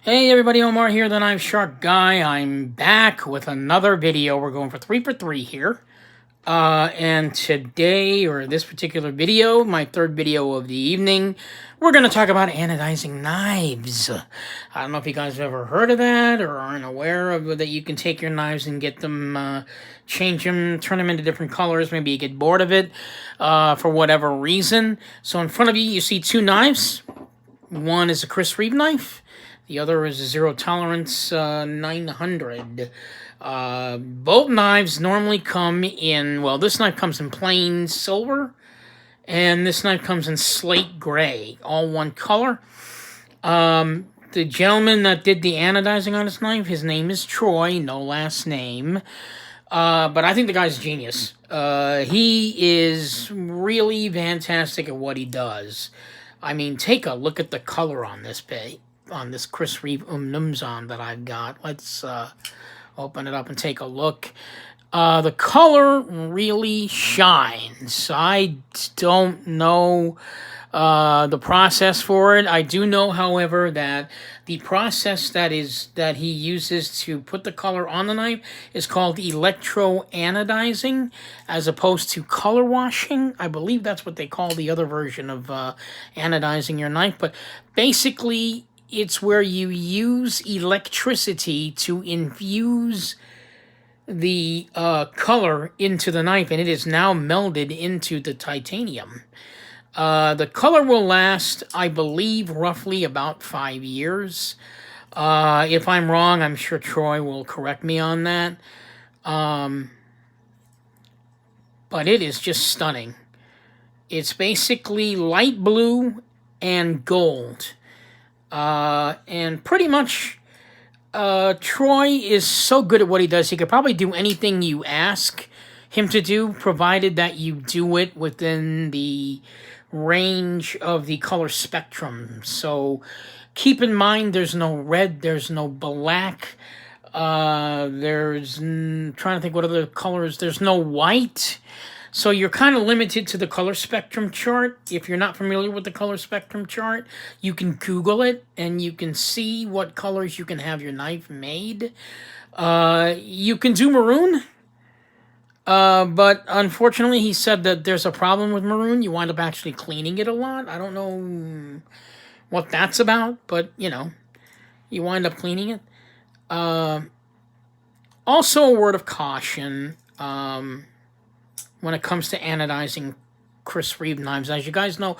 Hey everybody, Omar here, the Knife Shark Guy. I'm back with another video. We're going for 3 here. And today, or this particular video, my third video of the evening, we're going to talk about anodizing knives. I don't know if you guys have ever heard of that or aren't aware of that you can take your knives and get them, change them, turn them into different colors. Maybe you get bored of it for whatever reason. So in front of you, you see two knives. One is a Chris Reeve knife. The other is a Zero Tolerance 900. Both knives normally come in, well, this knife comes in plain silver, and this knife comes in slate gray, all one color. The gentleman that did the anodizing on this knife, his name is Troy, no last name. But I think the guy's genius. He is really fantastic at what he does. I mean, take a look at the color on this on this Chris Reeve Numzon that I've got. Let's open it up and take a look. The color really shines. I don't know the process for it. I do know, however, that the process that he uses to put the color on the knife is called electro-anodizing, as opposed to color washing. I believe that's what they call the other version of anodizing your knife. But basically, it's where you use electricity to infuse the color into the knife, and it is now melded into the titanium. The color will last, I believe, roughly about 5 years. If I'm wrong, I'm sure Troy will correct me on that. But it is just stunning. It's basically light blue and gold. And pretty much, Troy is so good at what he does, he could probably do anything you ask him to do, provided that you do it within the range of the color spectrum. So keep in mind, there's no red, there's no black, there's, trying to think what other colors, there's no white. So you're kind of limited to the color spectrum chart. If you're not familiar with the color spectrum chart, you can Google it and you can see what colors you can have your knife made. You can do maroon, but unfortunately he said that there's a problem with maroon. You wind up actually cleaning it a lot. I don't know what that's about, but you know, you wind up cleaning it. Also, a word of caution, when it comes to anodizing Chris Reeve knives. As you guys know,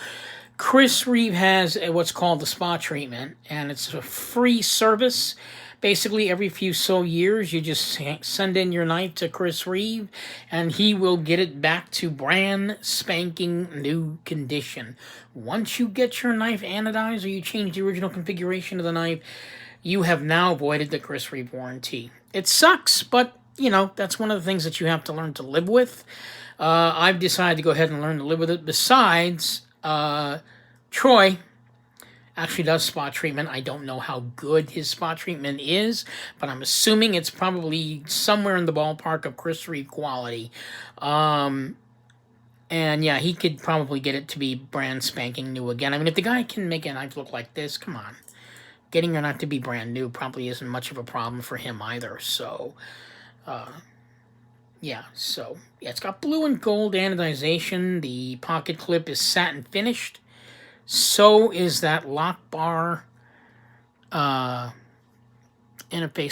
Chris Reeve has what's called the spa treatment, and it's a free service. Basically, every few years, you just send in your knife to Chris Reeve, and he will get it back to brand spanking new condition. Once you get your knife anodized or you change the original configuration of the knife, you have now voided the Chris Reeve warranty. It sucks, but, you know, that's one of the things that you have to learn to live with. I've decided to go ahead and learn to live with it. Besides, Troy actually does spa treatment. I don't know how good his spa treatment is, but I'm assuming it's probably somewhere in the ballpark of Chris Reeve quality. And yeah, he could probably get it to be brand spanking new again. I mean, if the guy can make a knife look like this, come on. Getting your knife to be brand new probably isn't much of a problem for him either. So, yeah, so, yeah, it's got blue and gold anodization. The pocket clip is satin finished. So is that lock bar interface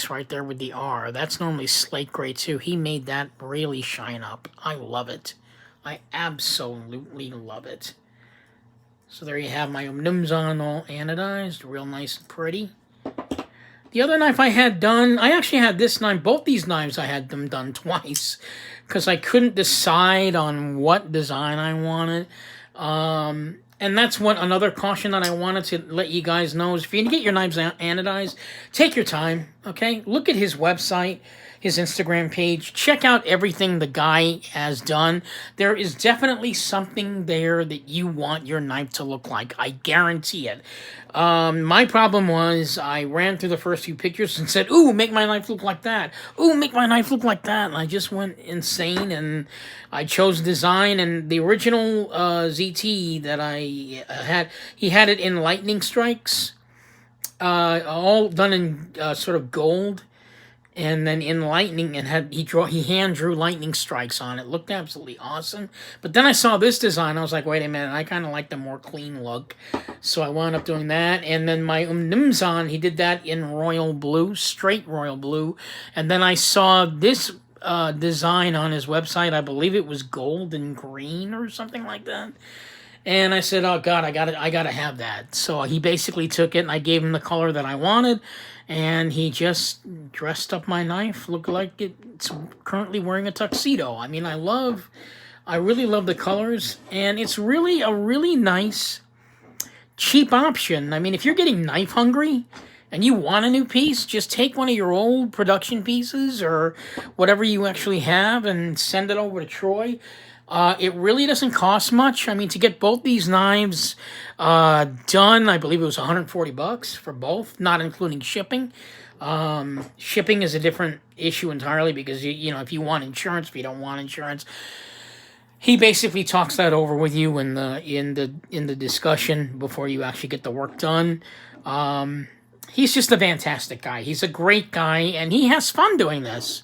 right there with the R. That's normally slate gray too. He made that really shine up. I love it. I absolutely love it. So there you have my Numzon all anodized. Real nice and pretty. The other knife I had done, I actually had this knife, both these knives I had them done twice, because I couldn't decide on what design I wanted. And that's another caution that I wanted to let you guys know is if you're going to get your knives anodized, take your time, okay? Look at his website, his Instagram page. Check out everything the guy has done. There is definitely something there that you want your knife to look like. I guarantee it. My problem was I ran through the first few pictures and said, ooh, make my knife look like that. Ooh, make my knife look like that. And I just went insane, and I chose design. And the original ZT that I had, he had it in lightning strikes. all done in sort of gold, and then in lightning, and he hand drew lightning strikes on it. Looked absolutely awesome. But then I saw this design, I was like, wait a minute, I kind of like the more clean look, so I wound up doing that. And then my Nimzon, he did that in royal blue, straight royal blue. And then I saw this design on his website. I believe it was gold and green or something like that. And I said, "Oh God, I gotta have that." So he basically took it, and I gave him the color that I wanted, and he just dressed up my knife. Looked like it's currently wearing a tuxedo. I mean, I really love the colors, and it's really a really nice, cheap option. I mean, if you're getting knife hungry and you want a new piece, just take one of your old production pieces or whatever you actually have and send it over to Troy. It really doesn't cost much. I mean, to get both these knives done, I believe it was $140 for both, not including shipping. Shipping is a different issue entirely because you know, if you want insurance, if you don't want insurance, he basically talks that over with you in the discussion before you actually get the work done. He's just a fantastic guy. He's a great guy, and he has fun doing this.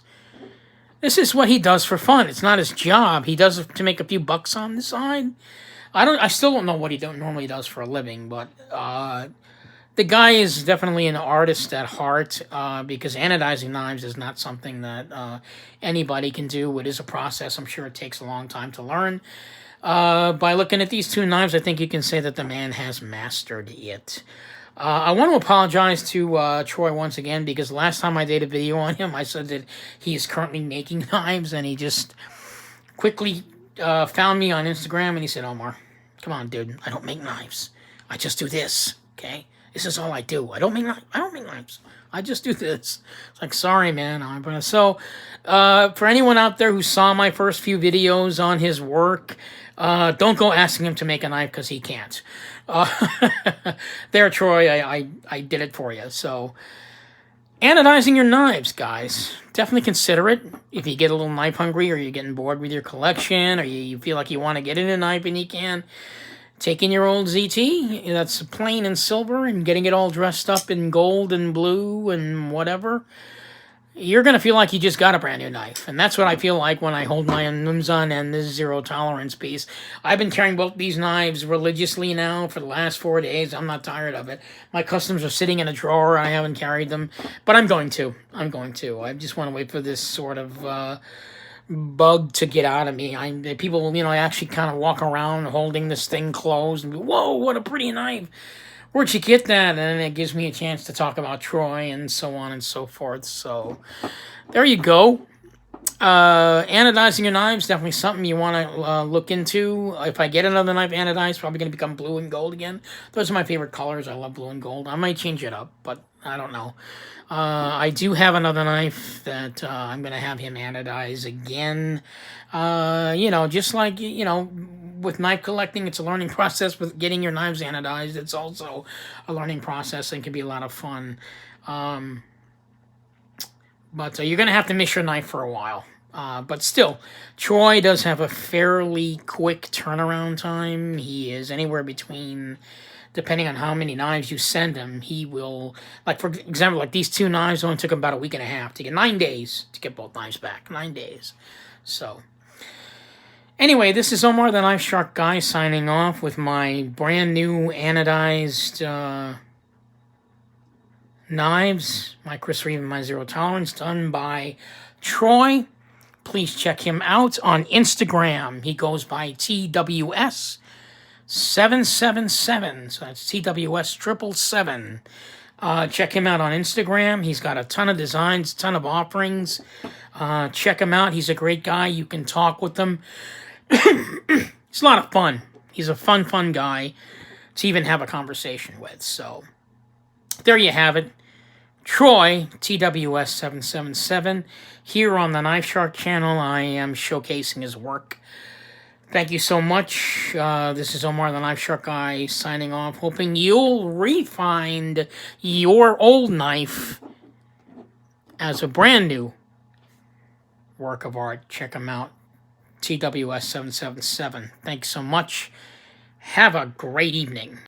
This is what he does for fun. It's not his job. He does it to make a few bucks on the side. I still don't know what he normally does for a living, but the guy is definitely an artist at heart, because anodizing knives is not something that anybody can do. It is a process. I'm sure it takes a long time to learn. By looking at these two knives, I think you can say that the man has mastered it. I want to apologize to Troy once again, because last time I did a video on him, I said that he is currently making knives, and he just quickly found me on Instagram, and he said, "Omar, come on, dude, I don't make knives. I just do this, okay? This is all I do. I don't make knives. I just do this." It's like, sorry, man. So, for anyone out there who saw my first few videos on his work, don't go asking him to make a knife, because he can't. There, Troy, I did it for you. So, anodizing your knives, guys. Definitely consider it. If you get a little knife hungry, or you're getting bored with your collection, or you feel like you want to get in a knife and you can, taking your old ZT, that's plain and silver, and getting it all dressed up in gold and blue and whatever, you're going to feel like you just got a brand new knife. And that's what I feel like when I hold my Numzon and this zero tolerance piece. I've been carrying both these knives religiously now for the last 4 days. I'm not tired of it. My customs are sitting in a drawer. I haven't carried them, but I'm going to. I just want to wait for this sort of bug to get out of me. People, you know, I actually kind of walk around holding this thing closed and be, whoa, what a pretty knife. Where'd you get that? And it gives me a chance to talk about Troy and so on and so forth. So there you go. Anodizing your knives, definitely something you want to look into. If I get another knife anodized, probably going to become blue and gold again. Those are my favorite colors. I love blue and gold. I might change it up, but I don't know. I do have another knife that I'm going to have him anodize again. You know, just like, you know, with knife collecting, it's a learning process. With getting your knives anodized, it's also a learning process and can be a lot of fun. But you're going to have to miss your knife for a while. But still, Troy does have a fairly quick turnaround time. He is anywhere between, depending on how many knives you send him, he will, like for example, like these two knives only took him about a week and a half to get 9 days to get both knives back. 9 days. So, anyway, this is Omar the Knife Shark Guy signing off with my brand new anodized knives, my Chris Reeve and my Zero Tolerance, done by Troy. Please check him out on Instagram. He goes by TWS777. So that's TWS777. Check him out on Instagram. He's got a ton of designs, ton of offerings. Check him out. He's a great guy. You can talk with him. It's a lot of fun. He's a fun guy to even have a conversation with. So there you have it. Troy, TWS777. Here on the Knife Shark channel, I am showcasing his work. Thank you so much. This is Omar the Knife Shark Guy signing off, hoping you'll re-find your old knife as a brand new work of art. Check him out. TWS777. Thanks so much. Have a great evening.